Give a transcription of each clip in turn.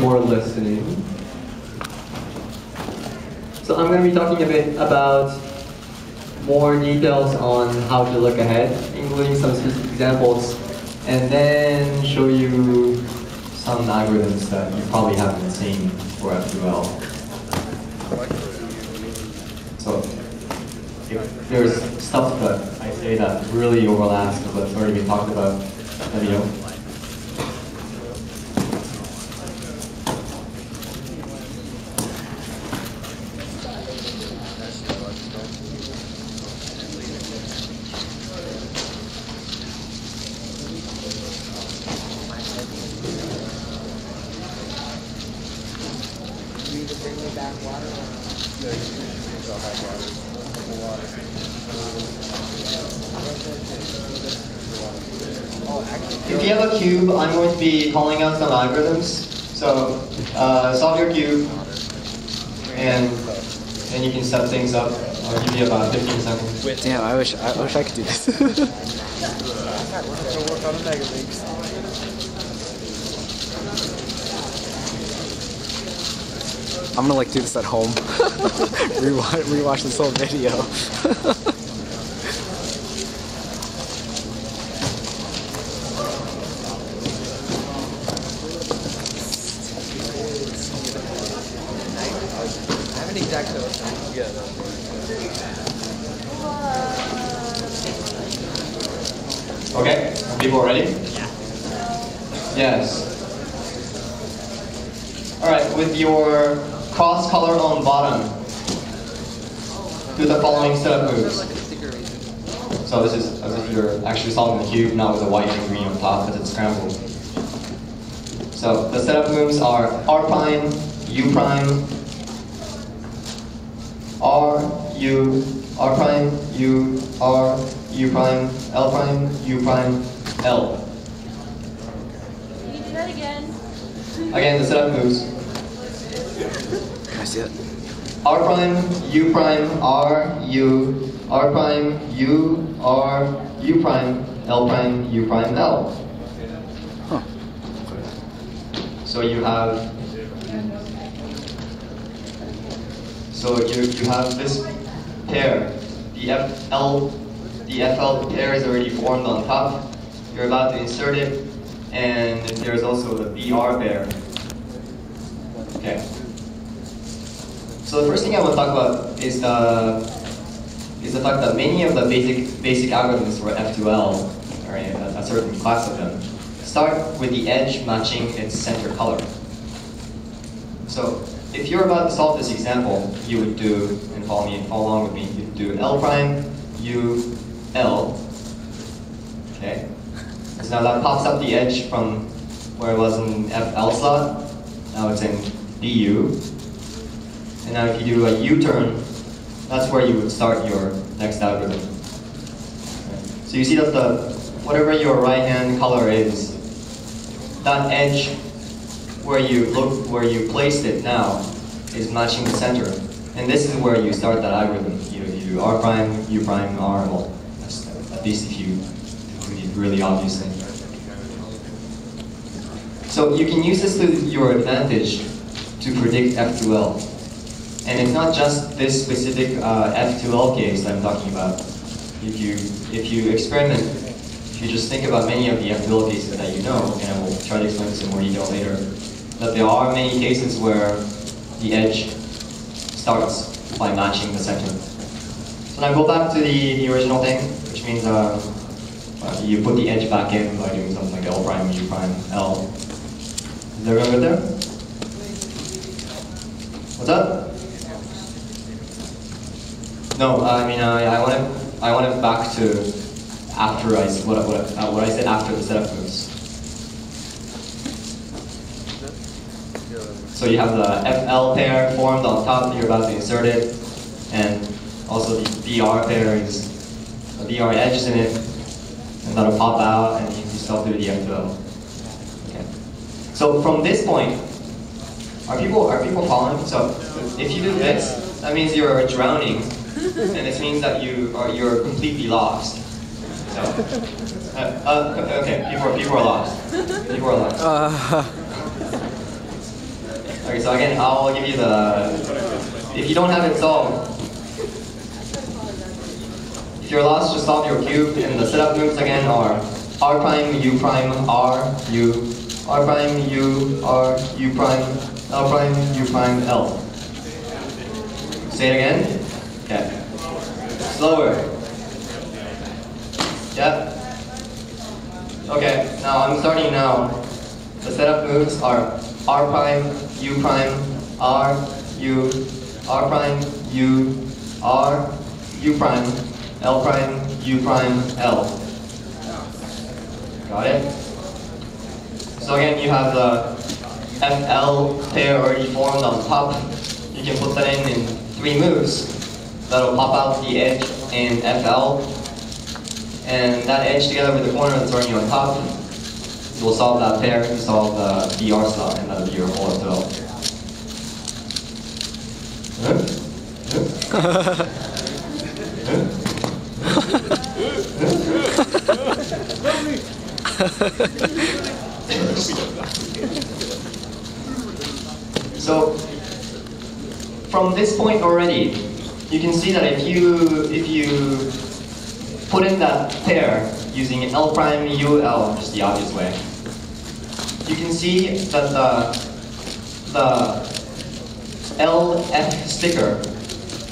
more listening. So I'm going to be talking a bit about more details on how to look ahead, including some specific examples, and then show you some algorithms that you probably haven't seen for F2L. So if there's stuff that I say that really overlaps with what's already been talked about, let me know. If you have a cube, I'm going to be calling out some algorithms. So solve your cube, and then you can set things up. I'll give you about 15 seconds. Damn, I wish I could do this. I'm gonna like do this at home. Rewatch this whole video. Okay, are people ready? Yeah. Yes. Alright, with your cross color on bottom, do the following setup moves. So this is as if you're actually solving the cube, not with the white and green on top because it's scrambled. So the setup moves are R prime, U prime, R, U, R prime, U, R, U prime, L prime, U prime, L. Can you do that again? Again, the setup moves. Can I see it? R prime, U prime, R, U, R prime, U, R, U prime, L prime, U prime, L. Huh. So you have you have this pair. The FL pair is already formed on top. You're about to insert it, and there's also the BR pair. Okay. So the first thing I want to talk about is the fact that many of the basic algorithms for F2L, or a certain class of them, start with the edge matching its center color. So if you're about to solve this example, you would do, and follow along with me, you'd do L prime, U, L. Okay. So now that pops up the edge from where it was in FL slot. Now it's in BU. And now if you do a U-turn, that's where you would start your next algorithm. Okay. So you see that whatever your right-hand color is, that edge where you placed it now is matching the center. And this is where you start that algorithm. You do R prime, U prime, R, well, at least if you do the really obvious thing. So you can use this to your advantage to predict F2L. And it's not just this specific F2L case that I'm talking about. If you experiment, if you just think about many of the F2L cases that you know, and I will try to explain this in more detail later, that there are many cases where the edge starts by matching the center. So now go back to the original thing, which means you put the edge back in by doing something like L prime, U prime, L. Is everyone good there? What's up? No, I mean I want it back to after what I said after the setup moves. So you have the FL pair formed on top, you're about to insert it, and also the BR pair is a BR edges in it, and that'll pop out, and you still do the F2L. Okay. So from this point, are people following? So if you do this, that means you're drowning, and this means that you're completely lost. So, okay, people are lost. People are lost. Okay, so again, I'll give you the, if you don't have it solved, if you're lost, just solve your cube, and the setup moves again are R prime, U prime, R, U, R prime, U, R, U prime, L prime, U prime, L. Say it again. Okay. Slower. Yeah. Okay, now I'm starting now. The setup moves are R prime, U prime, R, U, R prime, U, R, U prime, L prime, U prime, L. Got it? So again, you have the FL pair already formed on top. You can put that in 3 moves. That'll pop out the edge in FL. And that edge together with the corner that's already on top, will solve that pair to solve the BR slot, and that'll be your whole F2L. So, from this point already, you can see that if you put in that pair using L prime UL, just the obvious way, you can see that the LF sticker,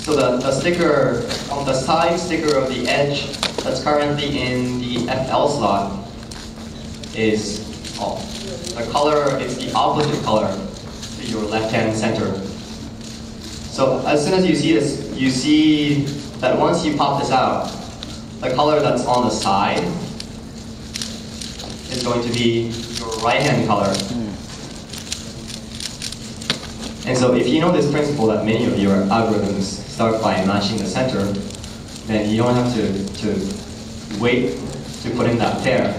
so the sticker on the side sticker of the edge that's currently in the FL slot is the color, it's the opposite color to your left-hand center. So as soon as you see this, you see that once you pop this out, the color that's on the side is going to be your right-hand color. And so if you know this principle that many of your algorithms start by matching the center, then you don't have to wait to put in that pair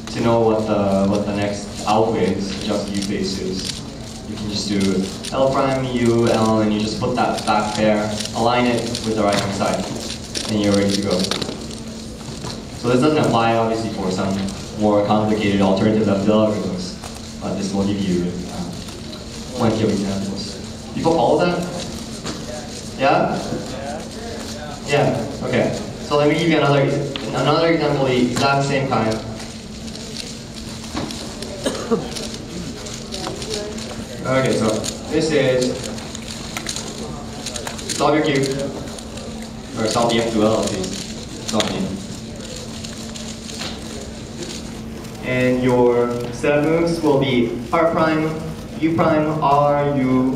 to know what the next alpha is, just U basis. You can just do L prime, U, L, and you just put that back pair, align it with the right-hand side, and you're ready to go. So this doesn't apply, obviously, for some more complicated alternative FTL algorithms, but this will give you plenty of examples. People follow that? Yeah? Yeah, okay. So let me give you another example, the exact same kind. Okay, so this is solve your cube, or solve the F2L at least. Solve it. And your setup moves will be R prime, U prime, R, U,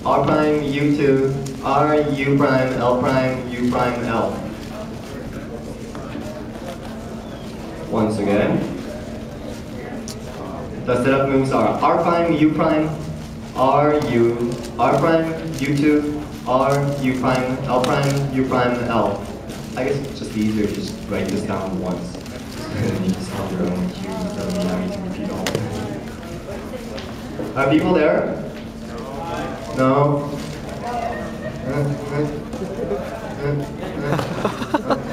R prime, U2, R, U prime, L prime, U prime, L. Once again, the setup moves are R prime, U prime, R, U, R prime, U2, R, U prime, L prime, U prime, L. I guess it's just easier to just write this down once. And then you just have your own cube instead of having to repeat all of it. Are people there? No?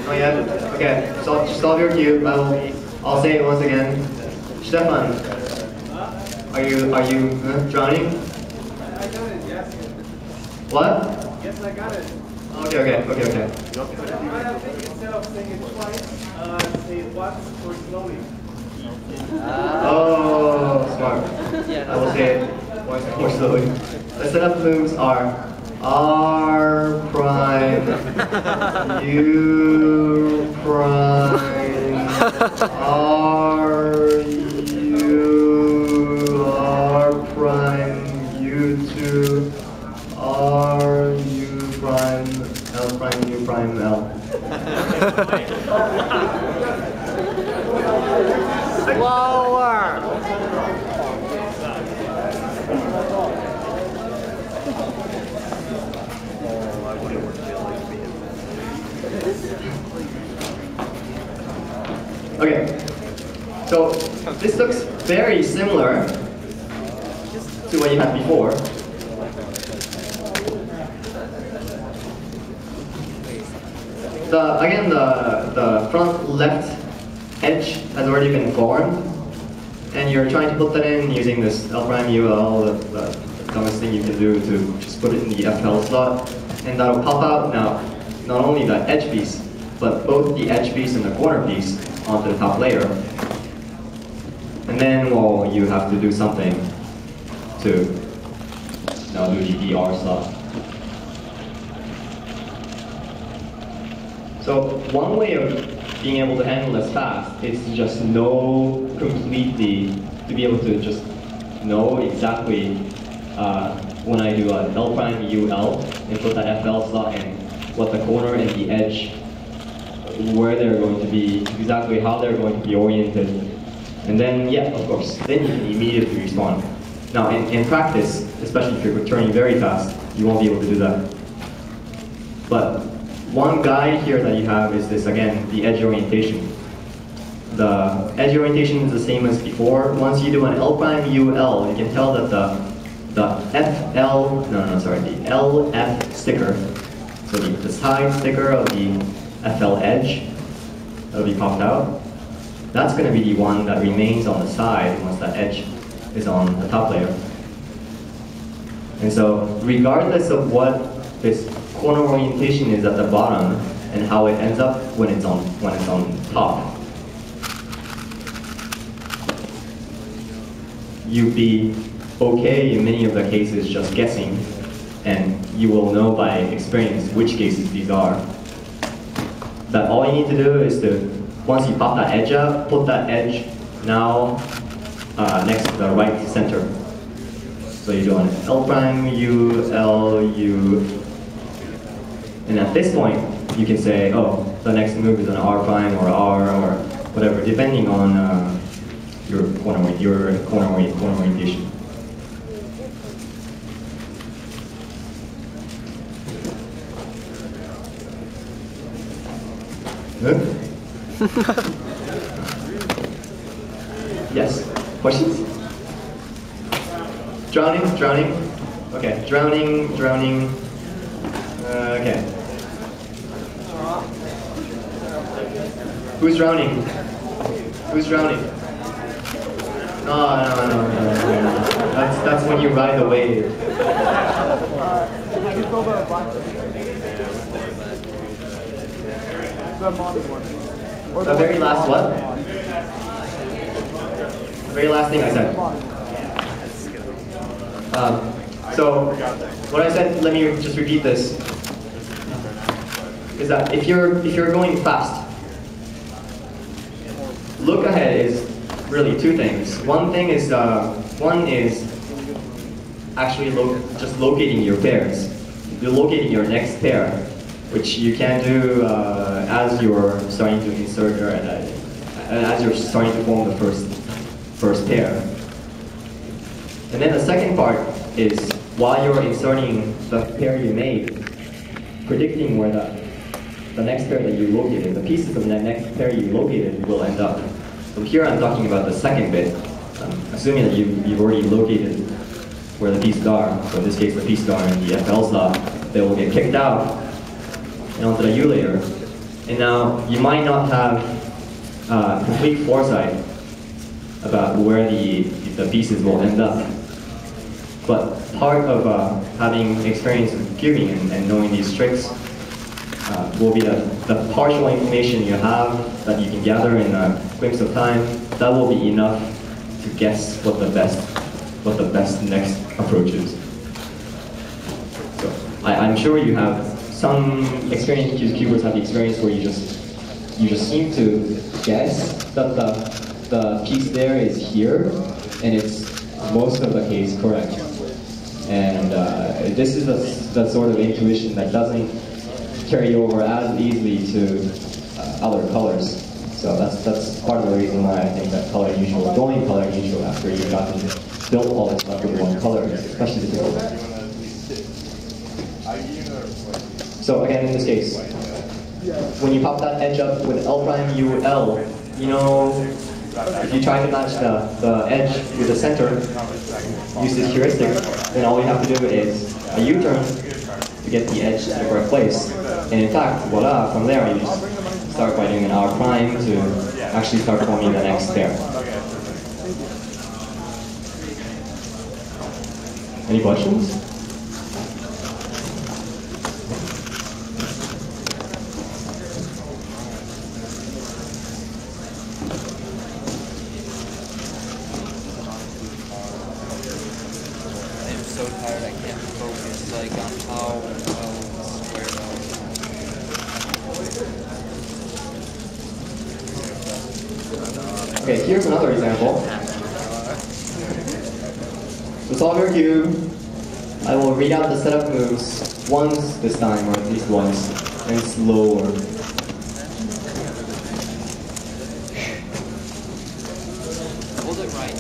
Oh yeah? Okay, so just solve your cube. I'll say it once again. Stefan, are you drowning? I got it, yes. What? Yes, I got it. Okay. But I think instead of saying it twice, say it once or slowly. Oh, smart. I will say it once more slowly. The setup moves are R prime, U prime, R, U, R prime, U2, R, U prime, L prime, U prime, L. Slower. Okay, so this looks very similar to what you had before. Again, the front left edge has already been formed, and you're trying to put that in using this L prime UL, the dumbest thing you can do to just put it in the FL slot, and that'll pop out now not only the edge piece, but both the edge piece and the corner piece onto the top layer. And then, well, you have to do something to now do the DR slot. So one way of being able to handle this fast is to just know completely, to be able to just know exactly when I do an L prime UL and put that FL slot in, what the corner and the edge, where they're going to be, exactly how they're going to be oriented. And then, yeah, of course, then you can immediately respond. Now, in practice, especially if you're returning very fast, you won't be able to do that. But one guide here that you have is this, again, the edge orientation. The edge orientation is the same as before. Once you do an L prime UL, you can tell that the LF sticker, so the side sticker of the FL edge, that'll be popped out. That's going to be the one that remains on the side once that edge is on the top layer. And so, regardless of what this corner orientation is at the bottom and how it ends up when it's on top, you'd be okay in many of the cases just guessing, and you will know by experience which cases these are. That all you need to do is to, once you pop that edge up, put that edge now next to the right center. So you're doing L prime, U, L, U. And at this point, you can say, oh, the next move is an R prime or R or whatever, depending on your corner orientation. Good? Yes? Questions? Drowning? Okay, drowning. Okay. Who's drowning? No. That's when you ride the wave. The very last what? The very last thing I said. So what I said, let me just repeat this, is that if you're going fast, look ahead is really two things. One is actually just locating your pairs. You're locating your next pair, which you can do as you're starting to insert or as you're starting to form the first pair. And then the second part is while you're inserting the pair you made, predicting where the next pair that you located, the pieces of the next pair you located will end up. So here I'm talking about the second bit, assuming that you've already located where the pieces are. So in this case, the pieces are in the FL slot. They will get kicked out and onto the U layer. And now you might not have complete foresight about where the pieces will end up. But part of having experience with cubing and knowing these tricks will be the partial information you have that you can gather in a glimpse of time. That will be enough to guess what the best next approach is. So I'm sure you have some experience. Cubers have the experience where you just seem to guess that the piece there is here, and it's most of the case correct. And this is the sort of intuition that doesn't carry over as easily to other colors. So that's part of the reason why I think that going color neutral after you've gotten built all this stuff with one color is especially difficult. So again, in this case, when you pop that edge up with L prime UL, you know, if you try to match the edge with the center, use this heuristic, then all you have to do is a U-turn to get the edge to the correct place. And in fact, voila, from there you just start by doing an R prime to actually start forming the next pair. Any questions? I'm so tired I can't focus like on how well squared Okay, here's another example. To solve your cube, I will read out the setup moves once this time, or at least once, and slower. Hold it right.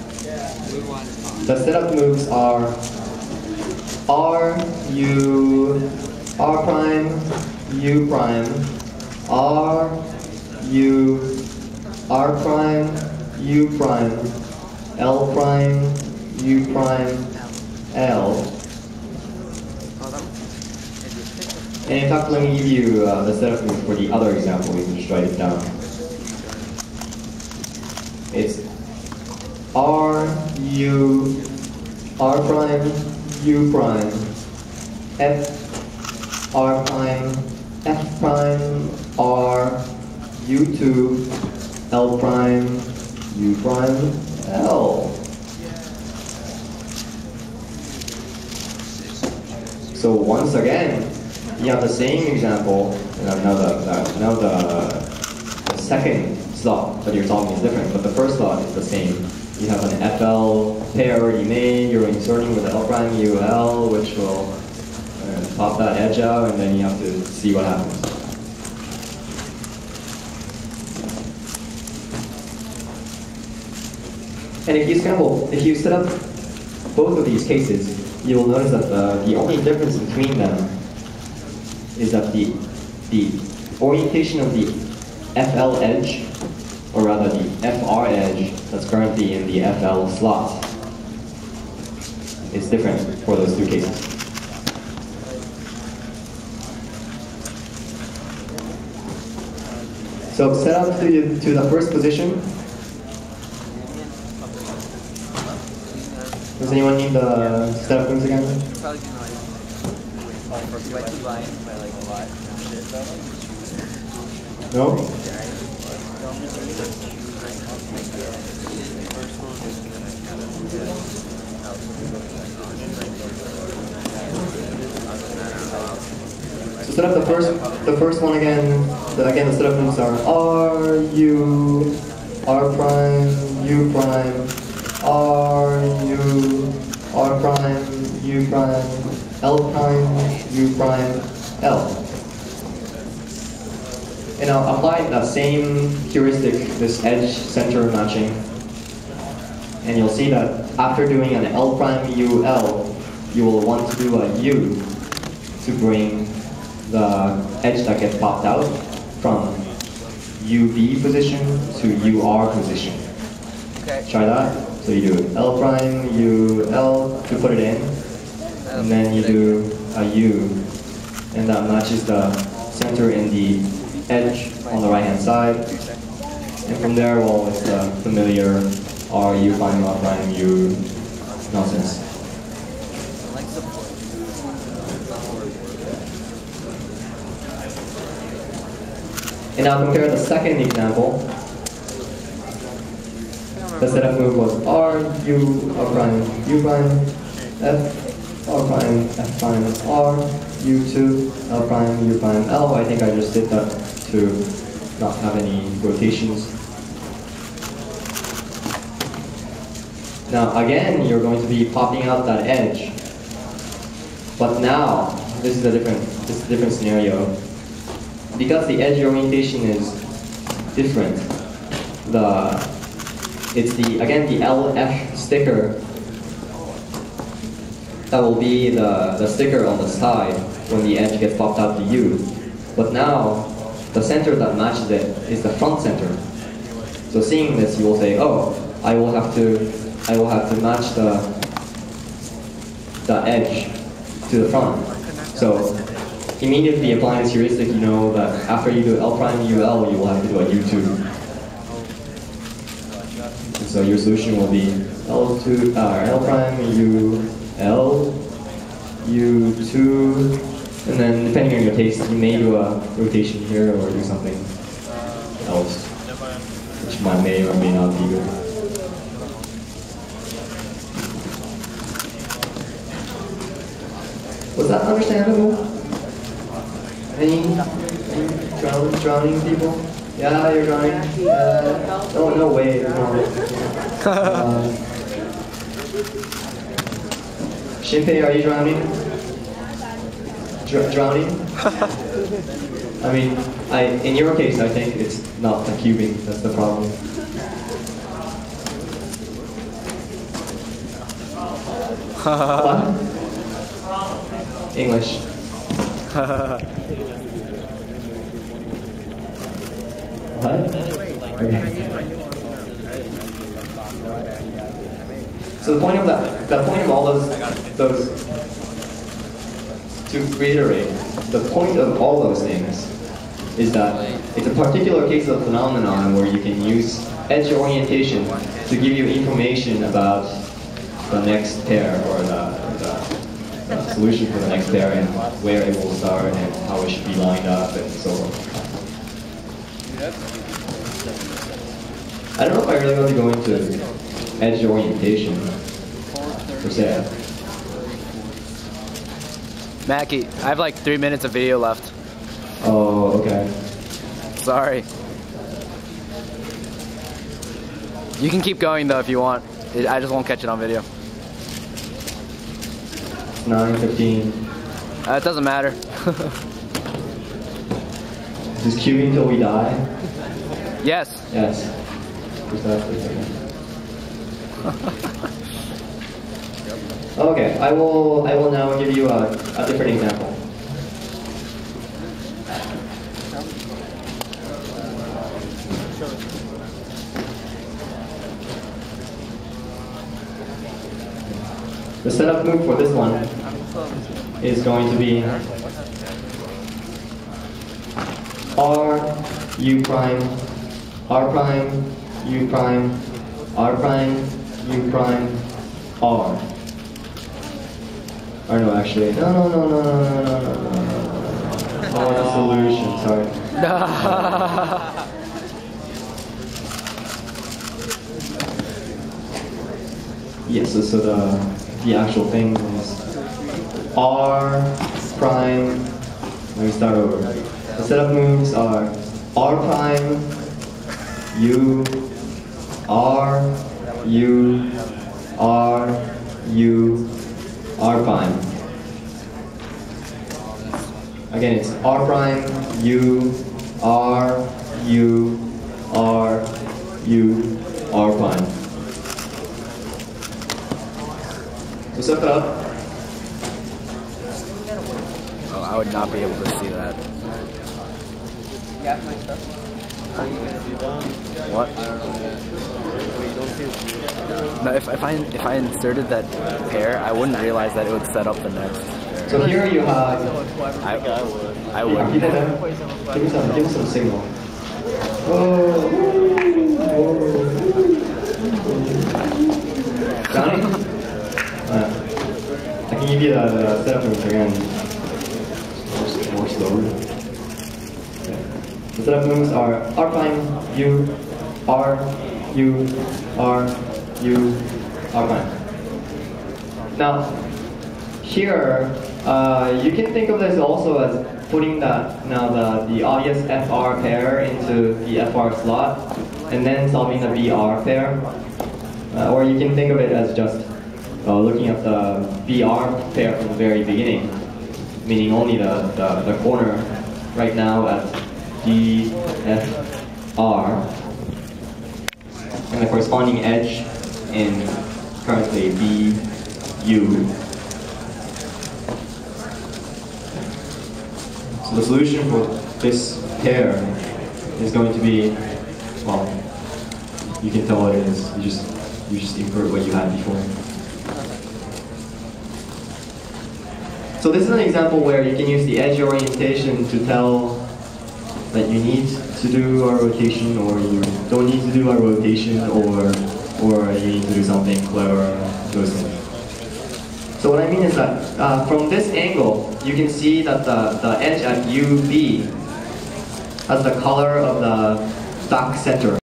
Rewind. The setup moves are R, U, R prime, U prime, R, U, R prime, U prime, L prime, U prime, L. And in fact, let me give you the setup move for the other example. You can just write it down. It's R, U, R prime, U prime, F, R prime, F prime, R, U2, L prime, U prime, L. So once again, you have the same example, and now the second slot that you're solving is different, but the first slot is the same. You have an FL pair already made, you're inserting with the L prime UL, which will pop that edge out, and then you have to see what happens. And if you set up both of these cases, you will notice that the only difference between them is that the orientation of the FL edge, or rather the FR edge that's currently in the FL slot, is different for those two cases. So set up to the first position. Does anyone need the setup moves again? Probably be like by 2 line by like a lot. No? So set up the first one again. Again, the setup moves are R, U, R prime, U prime, R, U, R prime, U prime, L prime, U prime, L. And I'll apply the same heuristic, this edge center matching. And you'll see that after doing an L prime UL, you will want to do a U to bring the edge that gets popped out from UB position to UR position. Okay. Try that. So you do L prime, UL to put it in, and then you do a U, and that matches the center in the edge on the right hand side. And from there, well, it's the familiar R, U prime, R prime, U nonsense. And now compare the second example. The setup move was R, U, R prime, U prime, F, R prime, F prime, R, U2, L prime, U prime, L. I think I just did that to not have any rotations. Now again, you're going to be popping out that edge. But now, this is a different scenario. Because the edge orientation is different, it's the LF sticker that will be the sticker on the side when the edge gets popped out to U. But now, the center that matches it is the front center. So seeing this, you will say, oh, I will have to match the edge to the front. So immediately applying this heuristic, you know that after you do L prime UL, you will have to do a U2. And so your solution will be L prime UL depending on your taste, you may do a rotation here or do something else, which may or may not be good. Was that understandable? Any drowning people? Yeah, you're drowning. No way. No. Shinpei, are you drowning? Drowning? I mean, in your case, I think it's not the cubing that's the problem. What? English. What? Okay. So the point of all those, to reiterate, the point of all those things is that it's a particular case of phenomenon where you can use edge orientation to give you information about the next pair or the solution for the next pair and where it will start and how it should be lined up and so on. I don't know if I really want to go into edge orientation per se. Mackie, I have like 3 minutes of video left. Oh, okay. Sorry. You can keep going though if you want. I just won't catch it on video. 9:15. It doesn't matter. Just queuing till we die? Yes. Yes. Okay, I will now give you a different example. The setup move for this one is going to be R, U prime, R prime, U prime, R prime, U prime, R. Or no, actually, no. Oh, the solution, sorry. Yes, so the actual thing is R prime. Let me start over. The setup moves are R prime, U, R, U, R, U, R prime. Again, it's R prime, U, R, U, R, U, R prime. So set that up. Oh, I would not be able to see that. What? No, if I inserted that pair, I wouldn't realize that it would set up the next pair. So here you have. I would. Give me some signal. Whoa. Johnny? I can give you the setup moves again. More slowly. Okay. The setup moves are R prime, U, R, U, R, U, R prime. Now, here, you can think of this also as putting the obvious FR pair into the FR slot, and then solving the BR pair. Or you can think of it as just looking at the BR pair from the very beginning, meaning only the corner right now at D, F, R, and the corresponding edge in currently B, U. So the solution for this pair is going to be, well, you can tell what it is. You just invert what you had before. So this is an example where you can use the edge orientation to tell that you need to do a rotation or you don't need to do a rotation or you need to do something clever, those things. So what I mean is that from this angle, you can see that the edge at UB has the color of the dark center.